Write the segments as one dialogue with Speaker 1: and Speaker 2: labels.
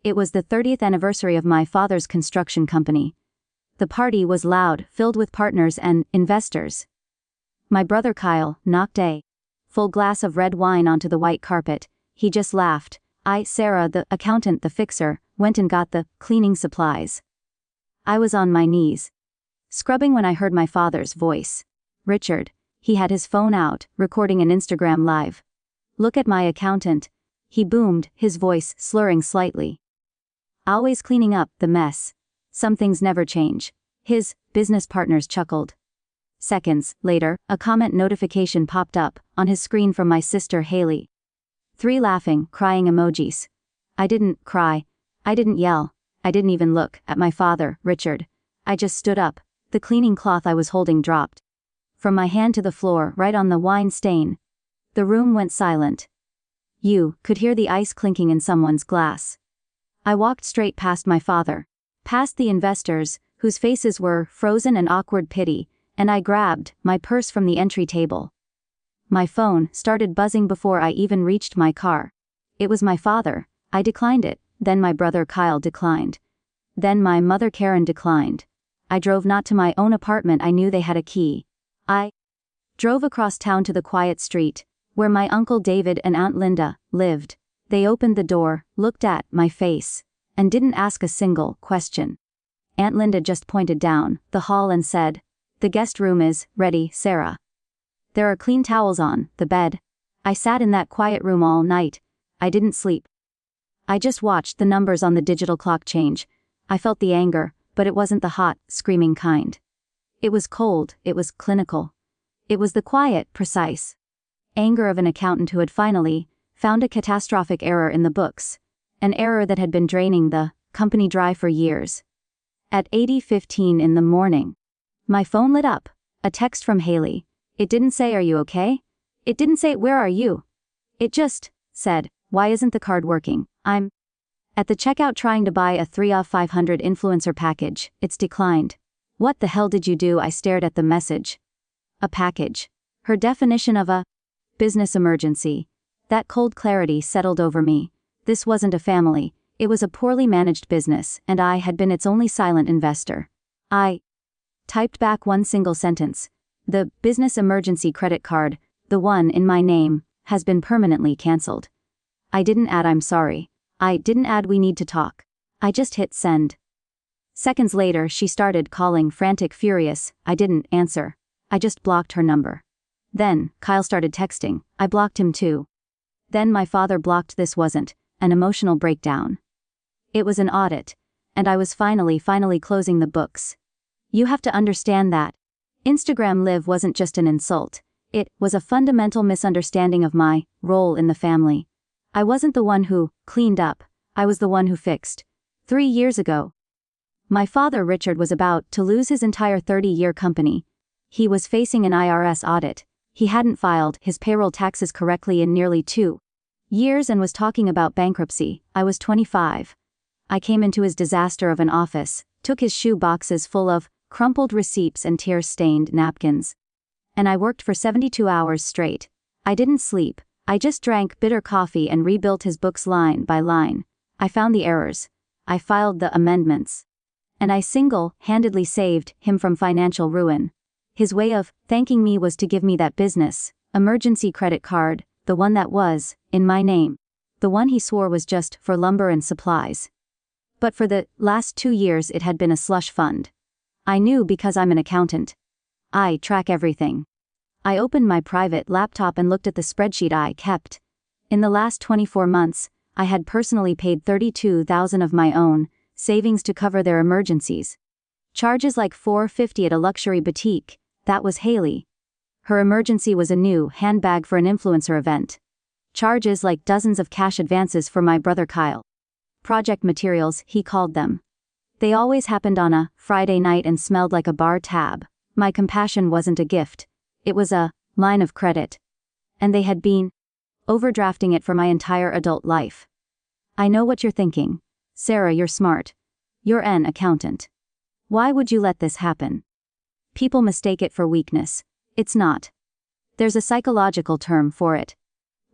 Speaker 1: It was the 30th anniversary of my father's construction company. The party was loud, filled with partners and investors. My brother Kyle knocked a full glass of red wine onto the white carpet. He just laughed. I, Sarah, the accountant, the fixer, went and got the cleaning supplies. I was on my knees, scrubbing when I heard my father's voice. Richard. He had his phone out, recording an Instagram live. Look at my accountant. He boomed, his voice slurring slightly. Always cleaning up the mess. Some things never change. His business partners chuckled. Seconds later, a comment notification popped up on his screen from my sister Haley. 3 laughing, crying emojis. I didn't cry. I didn't yell. I didn't even look at my father, Richard. I just stood up. The cleaning cloth I was holding dropped from my hand to the floor, right on the wine stain. The room went silent. You could hear the ice clinking in someone's glass. I walked straight past my father, past the investors, whose faces were frozen in awkward pity, and I grabbed my purse from the entry table. My phone started buzzing before I even reached my car. It was my father. I declined it. Then my brother Kyle declined. Then my mother Karen declined. I drove not to my own apartment. I knew they had a key. I drove across town to the quiet street, where my Uncle David and Aunt Linda lived. They opened the door, looked at my face, and didn't ask a single question. Aunt Linda just pointed down the hall and said, "The guest room is ready, Sarah. There are clean towels on the bed." I sat in that quiet room all night. I didn't sleep. I just watched the numbers on the digital clock change. I felt the anger, but it wasn't the hot, screaming kind. It was cold, it was clinical. It was the quiet, precise anger of an accountant who had finally found a catastrophic error in the books, an error that had been draining the company dry for years. At 8:15 in the morning, my phone lit up, a text from Haley. It didn't say, "Are you okay?" It didn't say, "Where are you?" It just said, "Why isn't the card working? I'm at the checkout trying to buy a 3 off 500 influencer package. It's declined." What the hell did you do? I stared at the message. A package. Her definition of a business emergency. That cold clarity settled over me. This wasn't a family. It was a poorly managed business, and I had been its only silent investor. I typed back one single sentence. The business emergency credit card, the one in my name, has been permanently cancelled. I didn't add "I'm sorry." I didn't add "we need to talk." I just hit send. Seconds later, she started calling, frantic, furious. I didn't answer. I just blocked her number. Then, Kyle started texting. I blocked him too. Then my father blocked. This wasn't an emotional breakdown. It was an audit. And I was finally closing the books. You have to understand that Instagram Live wasn't just an insult. It was a fundamental misunderstanding of my role in the family. I wasn't the one who cleaned up. I was the one who fixed. 3 years ago, my father Richard was about to lose his entire 30-year company. He was facing an IRS audit. He hadn't filed his payroll taxes correctly in nearly 2 years and was talking about bankruptcy. I was 25. I came into his disaster of an office, took his shoe boxes full of crumpled receipts and tear-stained napkins. And I worked for 72 hours straight. I didn't sleep. I just drank bitter coffee and rebuilt his books line by line. I found the errors. I filed the amendments. And I single-handedly saved him from financial ruin. His way of thanking me was to give me that business emergency credit card, the one that was in my name. The one he swore was just for lumber and supplies. But for the last 2 years it had been a slush fund. I knew because I'm an accountant. I track everything. I opened my private laptop and looked at the spreadsheet I kept. In the last 24 months, I had personally paid $32,000 of my own savings to cover their emergencies. Charges like $450 at a luxury boutique. That was Haley. Her emergency was a new handbag for an influencer event. Charges like dozens of cash advances for my brother Kyle. Project materials, he called them. They always happened on a Friday night and smelled like a bar tab. My compassion wasn't a gift. It was a line of credit. And they had been overdrafting it for my entire adult life. I know what you're thinking. Sarah, you're smart. You're an accountant. Why would you let this happen? People mistake it for weakness. It's not. There's a psychological term for it.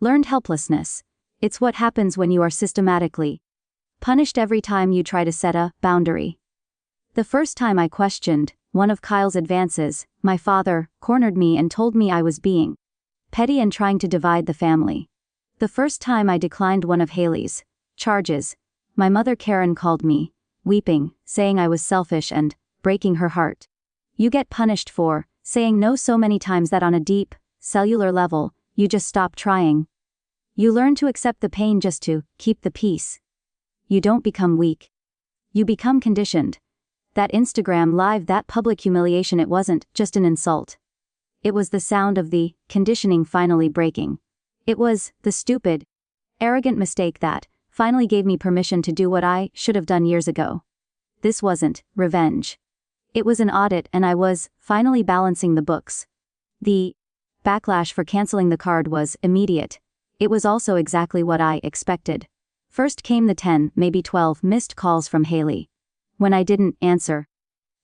Speaker 1: Learned helplessness. It's what happens when you are systematically Punished every time you try to set a boundary. The first time I questioned one of Kyle's advances, my father cornered me and told me I was being petty and trying to divide the family. The first time I declined one of Haley's charges, my mother Karen called me, weeping, saying I was selfish and breaking her heart. You get punished for saying no so many times that on a deep, cellular level, you just stop trying. You learn to accept the pain just to keep the peace. You don't become weak. You become conditioned. That Instagram live, that public humiliation, it wasn't just an insult. It was the sound of the conditioning finally breaking. It was the stupid, arrogant mistake that finally gave me permission to do what I should have done years ago. This wasn't revenge. It was an audit, and I was finally balancing the books. The backlash for canceling the card was immediate. It was also exactly what I expected. First came the 10, maybe 12 missed calls from Haley. When I didn't answer,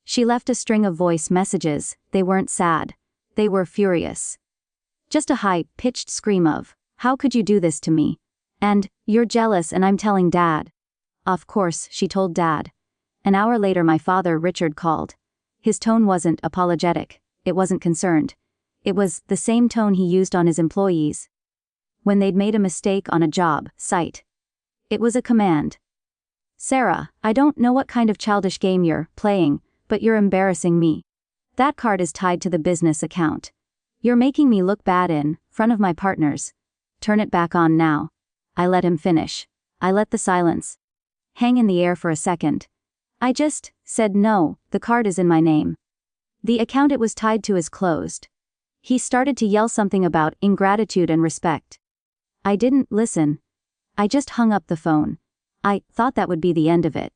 Speaker 1: she left a string of voice messages. They weren't sad. They were furious. Just a high-pitched scream of, "How could you do this to me?" And, "You're jealous and I'm telling Dad." Of course, she told Dad. An hour later my father Richard called. His tone wasn't apologetic. It wasn't concerned. It was the same tone he used on his employees when they'd made a mistake on a job site. It was a command. "Sarah, I don't know what kind of childish game you're playing, but you're embarrassing me. That card is tied to the business account. You're making me look bad in front of my partners. Turn it back on now." I let him finish. I let the silence hang in the air for a second. I just said, "No, the card is in my name. The account it was tied to is closed." He started to yell something about ingratitude and respect. I didn't listen. I just hung up the phone. I thought that would be the end of it.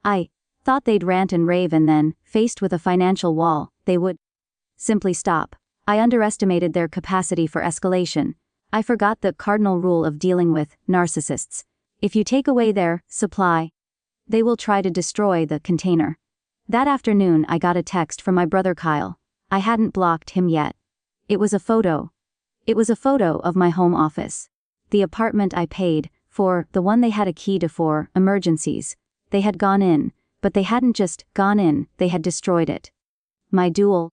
Speaker 1: I thought they'd rant and rave, and then, faced with a financial wall, they would simply stop. I underestimated their capacity for escalation. I forgot the cardinal rule of dealing with narcissists. If you take away their supply, they will try to destroy the container. That afternoon I got a text from my brother Kyle. I hadn't blocked him yet. It was a photo. It was a photo of my home office. The apartment I paid for, the one they had a key to for emergencies. They had gone in, but they hadn't just gone in, they had destroyed it. My dual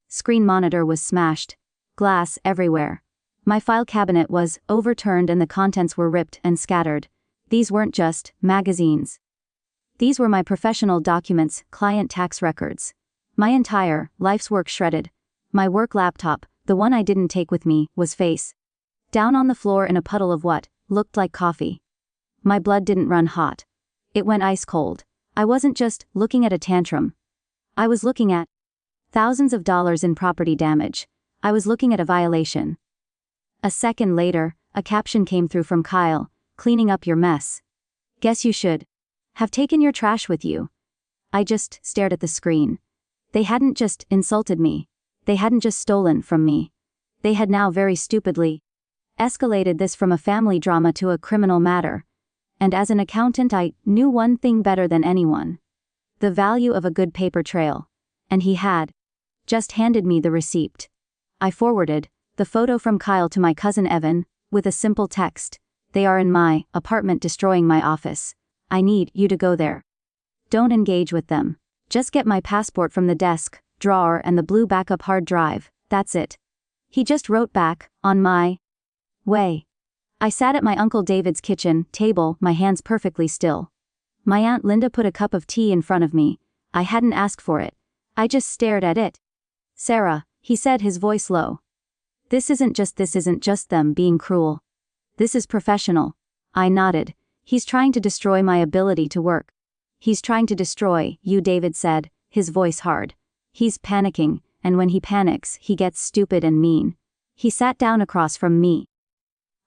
Speaker 1: screen monitor was smashed. Glass everywhere. My file cabinet was overturned and the contents were ripped and scattered. These weren't just magazines. These were my professional documents, client tax records. My entire life's work shredded. My work laptop, the one I didn't take with me, was face down on the floor in a puddle of what looked like coffee. My blood didn't run hot. It went ice cold. I wasn't just looking at a tantrum. I was looking at thousands of dollars in property damage. I was looking at a violation. A second later, a caption came through from Kyle, "Cleaning up your mess. Guess you should have taken your trash with you." I just stared at the screen. They hadn't just insulted me. They hadn't just stolen from me. They had now very stupidly escalated this from a family drama to a criminal matter. And as an accountant I knew one thing better than anyone. The value of a good paper trail. And he had just handed me the receipt. I forwarded the photo from Kyle to my cousin Evan, with a simple text. "They are in my apartment destroying my office. I need you to go there. Don't engage with them. Just get my passport from the desk drawer and the blue backup hard drive, that's it." He just wrote back, "On my way." I sat at my Uncle David's kitchen table, my hands perfectly still. My Aunt Linda put a cup of tea in front of me. I hadn't asked for it. I just stared at it. "Sarah," he said, his voice low. This isn't just them being cruel. This is professional." I nodded. "He's trying to destroy my ability to work." "He's trying to destroy you," David said, his voice hard. "He's panicking, and when he panics, he gets stupid and mean." He sat down across from me.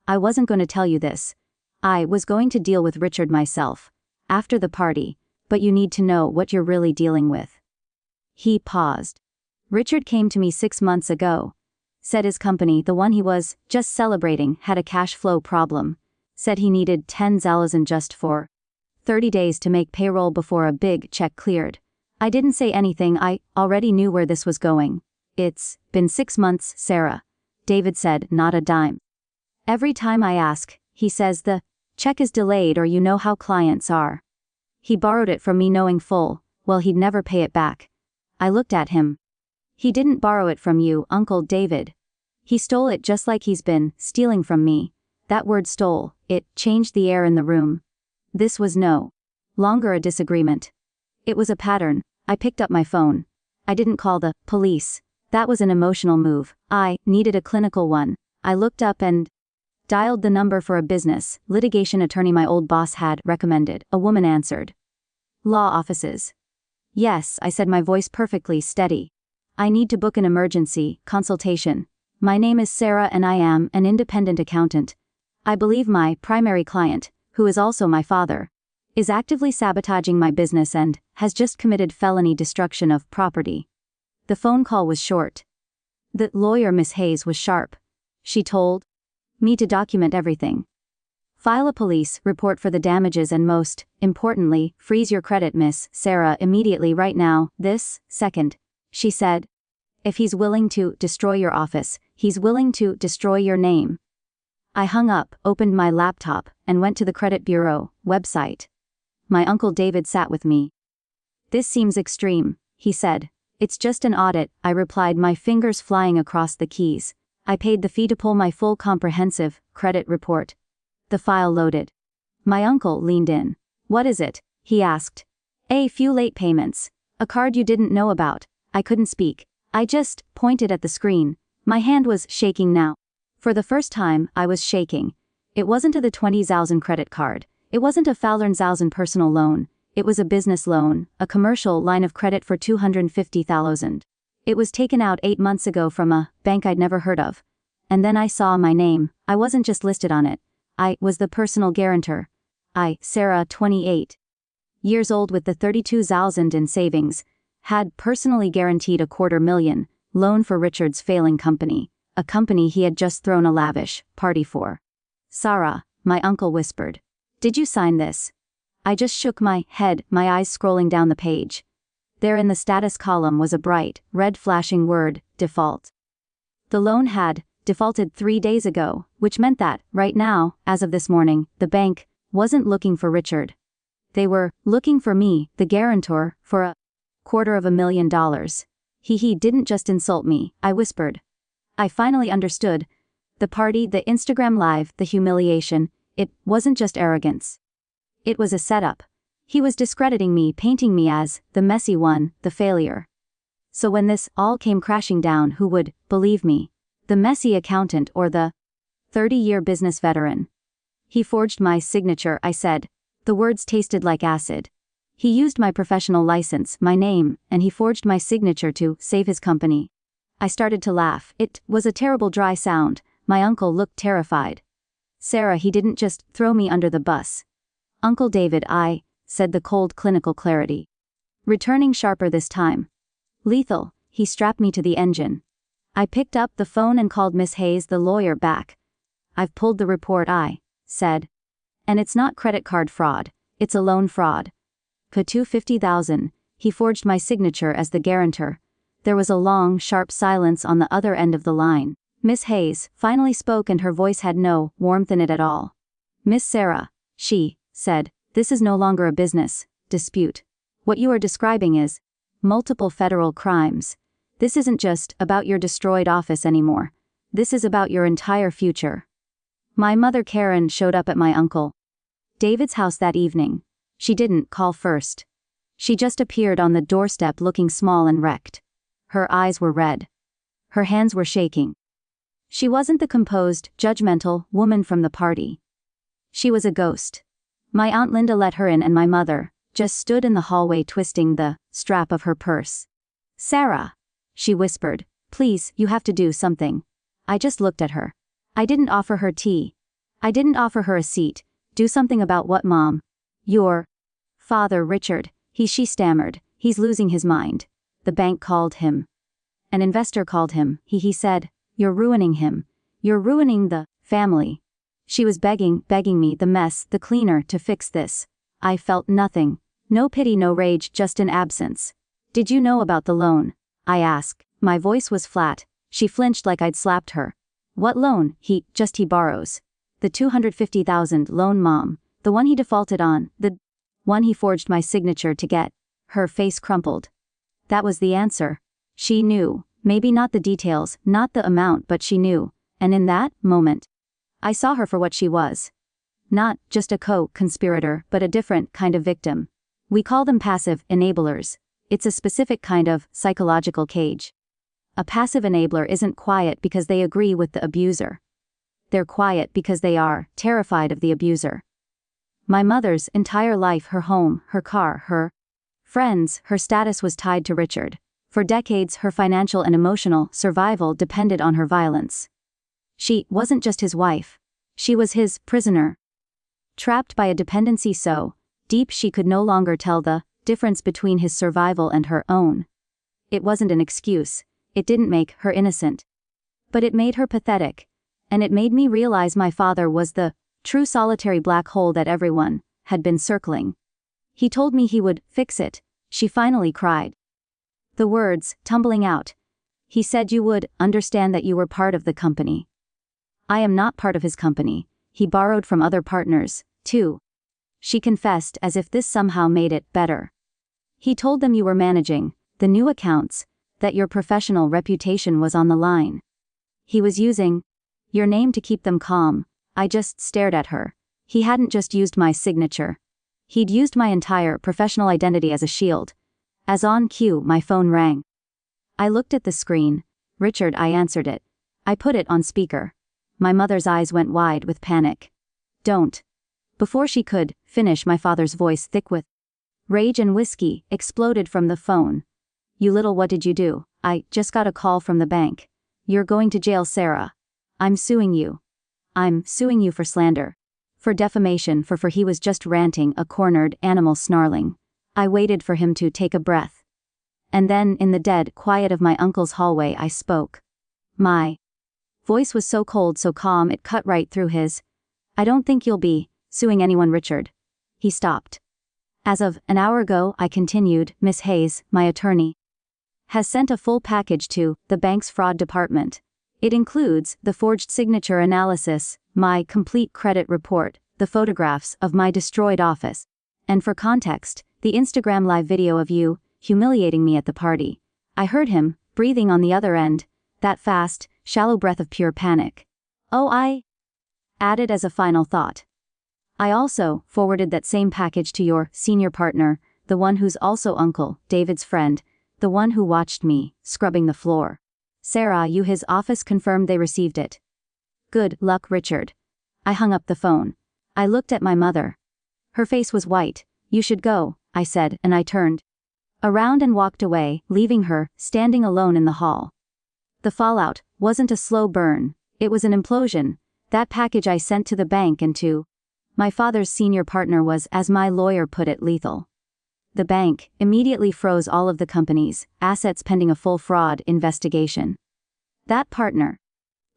Speaker 1: "I wasn't going to tell you this. I was going to deal with Richard myself after the party, but you need to know what you're really dealing with." He paused. "Richard came to me 6 months ago. Said his company, the one he was just celebrating, had a cash flow problem. Said he needed 10,000 just for 30 days to make payroll before a big check cleared. I didn't say anything. I already knew where this was going. It's been 6 months, Sarah." David said, "Not a dime. Every time I ask, he says the Check is delayed, or you know how clients are. He borrowed it from me knowing full well he'd never pay it back. I looked at him. He didn't borrow it from you, Uncle David. He stole it, just like he's been stealing from me. That word stole, it changed the air in the room. This was no longer a disagreement. It was a pattern. I picked up my phone. I didn't call the police. That was an emotional move. I needed a clinical one. I looked up and dialed the number for a business litigation attorney my old boss had recommended. A woman answered. Law offices. Yes, I said, my voice perfectly steady. I need to book an emergency consultation. My name is Sarah and I am an independent accountant. I believe my primary client, who is also my father, is actively sabotaging my business and has just committed felony destruction of property. The phone call was short. The lawyer, Miss Hayes, was sharp. She told me to document everything. File a police report for the damages and, most importantly, freeze your credit, Miss Sarah, immediately, right now, this second. She said. If he's willing to destroy your office, he's willing to destroy your name. I hung up, opened my laptop, and went to the credit bureau website. My Uncle David sat with me. This seems extreme, he said. It's just an audit, I replied, my fingers flying across the keys. I paid the fee to pull my full comprehensive credit report. The file loaded. My uncle leaned in. What is it? He asked. A few late payments. A card you didn't know about. I couldn't speak. I just pointed at the screen. My hand was shaking now. For the first time, I was shaking. It wasn't a the 20,000 credit card. It wasn't a 4,000 personal loan. It was a business loan, a commercial line of credit for 250,000. It was taken out 8 months ago from a bank I'd never heard of. And then I saw my name. I wasn't just listed on it. I was the personal guarantor. I, Sarah, 28 years old with the 32,000 in savings, had personally guaranteed a $250,000 loan for Richard's failing company, a company he had just thrown a lavish party for. Sarah, my uncle whispered. Did you sign this? I just shook my head, my eyes scrolling down the page. There in the status column was a bright, red flashing word, default. The loan had defaulted 3 days ago, which meant that, right now, as of this morning, the bank wasn't looking for Richard. They were looking for me, the guarantor, for a $250,000. He didn't just insult me, I whispered. I finally understood. The party, the Instagram live, the humiliation, it wasn't just arrogance. It was a setup. He was discrediting me, painting me as the messy one, the failure. So when this all came crashing down, who would believe me? The messy accountant or the 30-year business veteran? He forged my signature, I said. The words tasted like acid. He used my professional license, my name, and he forged my signature to save his company. I started to laugh. It was a terrible dry sound. My uncle looked terrified. Sarah, he didn't just throw me under the bus. Uncle David, I said, the cold clinical clarity, returning sharper this time. Lethal. He strapped me to the engine. I picked up the phone and called Miss Hayes, the lawyer, back. I've pulled the report, I said. And it's not credit card fraud, it's a loan fraud. For $250,000, he forged my signature as the guarantor. There was a long, sharp silence on the other end of the line. Miss Hayes finally spoke, and her voice had no warmth in it at all. Miss Sarah, she said, this is no longer a business dispute. What you are describing is multiple federal crimes. This isn't just about your destroyed office anymore. This is about your entire future. My mother Karen showed up at my uncle David's house that evening. She didn't call first. She just appeared on the doorstep looking small and wrecked. Her eyes were red. Her hands were shaking. She wasn't the composed, judgmental woman from the party. She was a ghost. My Aunt Linda let her in, and my mother just stood in the hallway twisting the strap of her purse. Sarah, she whispered, please, you have to do something. I just looked at her. I didn't offer her tea. I didn't offer her a seat. Do something about what, Mom? Your father, Richard, she stammered. He's losing his mind. The bank called him. An investor called him. He said, you're ruining him. You're ruining the family. She was begging me, the mess, the cleaner, to fix this. I felt nothing. No pity, no rage, just an absence. Did you know about the loan? I asked. My voice was flat. She flinched like I'd slapped her. What loan? He borrows. the $250,000 loan mom, the one he defaulted on, the one he forged my signature to get. Her face crumpled. That was the answer. She knew, maybe not the details, not the amount, but she knew, and in that moment, I saw her for what she was. Not just a co-conspirator, but a different kind of victim. We call them passive enablers. It's a specific kind of psychological cage. A passive enabler isn't quiet because they agree with the abuser. They're quiet because they are terrified of the abuser. My mother's entire life, her home, her car, her friends, her status was tied to Richard. For decades, her financial and emotional survival depended on her violence. She wasn't just his wife. She was his prisoner. Trapped by a dependency so deep she could no longer tell the difference between his survival and her own. It wasn't an excuse. It didn't make her innocent. But it made her pathetic. And it made me realize my father was the true solitary black hole that everyone had been circling. He told me he would fix it. She finally cried. The words tumbling out. He said you would understand that you were part of the company. I am not part of his company. He borrowed from other partners, too. She confessed as if this somehow made it better. He told them you were managing the new accounts, that your professional reputation was on the line. He was using your name to keep them calm. I just stared at her. He hadn't just used my signature. He'd used my entire professional identity as a shield. As on cue, my phone rang. I looked at the screen. Richard, I answered it. I put it on speaker. My mother's eyes went wide with panic. Don't. Before she could finish, my father's voice, thick with rage and whiskey, exploded from the phone. You little, what did you do? I just got a call from the bank. You're going to jail, Sarah. I'm suing you. I'm suing you for slander. For defamation, for he was just ranting, a cornered animal snarling. I waited for him to take a breath. And then, in the dead quiet of my uncle's hallway, I spoke. My voice was so cold, so calm, it cut right through his. I don't think you'll be suing anyone, Richard. He stopped. As of an hour ago, I continued, Miss Hayes, my attorney, has sent a full package to the bank's fraud department. It includes the forged signature analysis, my complete credit report, the photographs of my destroyed office, and for context, the Instagram live video of you humiliating me at the party. I heard him breathing on the other end, that fast, shallow breath of pure panic. Oh, I added as a final thought. I also forwarded that same package to your senior partner, the one who's also Uncle David's friend, the one who watched me scrubbing the floor. Sarah, his office confirmed they received it. Good luck, Richard. I hung up the phone. I looked at my mother. Her face was white. You should go, I said, and I turned around and walked away, leaving her standing alone in the hall. The fallout wasn't a slow burn. It was an implosion. That package I sent to the bank and to my father's senior partner was, as my lawyer put it, lethal. The bank immediately froze all of the company's assets pending a full fraud investigation. That partner,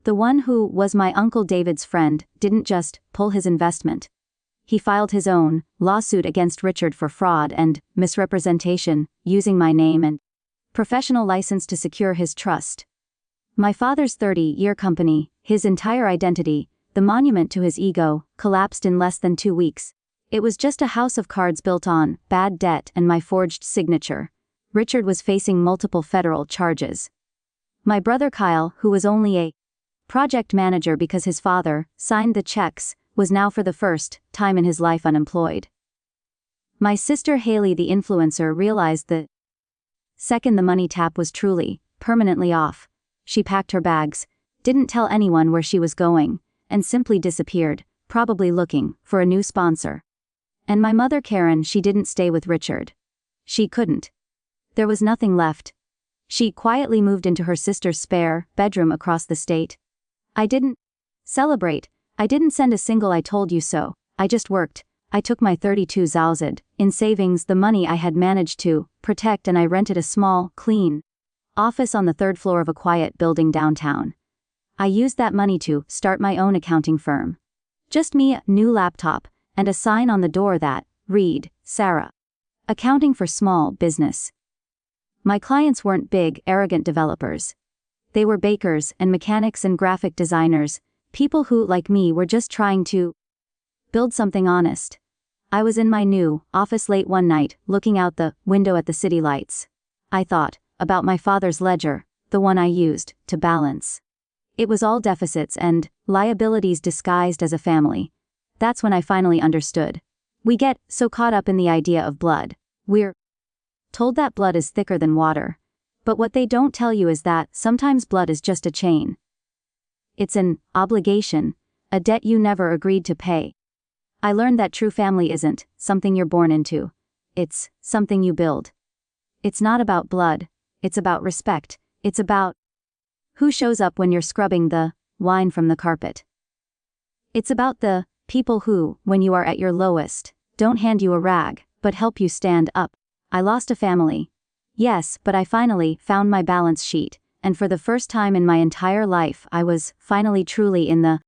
Speaker 1: the one who was my Uncle David's friend, didn't just pull his investment. He filed his own lawsuit against Richard for fraud and misrepresentation, using my name and professional license to secure his trust. My father's 30-year company, his entire identity, the monument to his ego, collapsed in less than 2 weeks. It was just a house of cards built on bad debt and my forged signature. Richard was facing multiple federal charges. My brother Kyle, who was only a project manager because his father signed the checks, was now for the first time in his life unemployed. My sister Haley, the influencer, realized the second the money tap was truly permanently off. She packed her bags, didn't tell anyone where she was going, and simply disappeared, probably looking for a new sponsor. And my mother Karen, she didn't stay with Richard. She couldn't. There was nothing left. She quietly moved into her sister's spare bedroom across the state. I didn't celebrate. I didn't send a single I told you so. I just worked. I took my 32,000 in savings, the money I had managed to protect, and I rented a small, clean office on the 3rd floor of a quiet building downtown. I used that money to start my own accounting firm. Just me, a new laptop, and a sign on the door that read, Sarah. Accounting for small business. My clients weren't big, arrogant developers. They were bakers and mechanics and graphic designers, People who, like me, were just trying to build something honest. I was in my new office late one night, looking out the window at the city lights. I thought about my father's ledger, the one I used to balance. It was all deficits and liabilities disguised as a family. That's when I finally understood. We get so caught up in the idea of blood. We're told that blood is thicker than water. But what they don't tell you is that sometimes blood is just a chain. It's an obligation, a debt you never agreed to pay. I learned that true family isn't something you're born into. It's something you build. It's not about blood. It's about respect. It's about who shows up when you're scrubbing the wine from the carpet. It's about the people who, when you are at your lowest, don't hand you a rag, but help you stand up. I lost a family. Yes, but I finally found my balance sheet, and for the first time in my entire life I was finally truly in the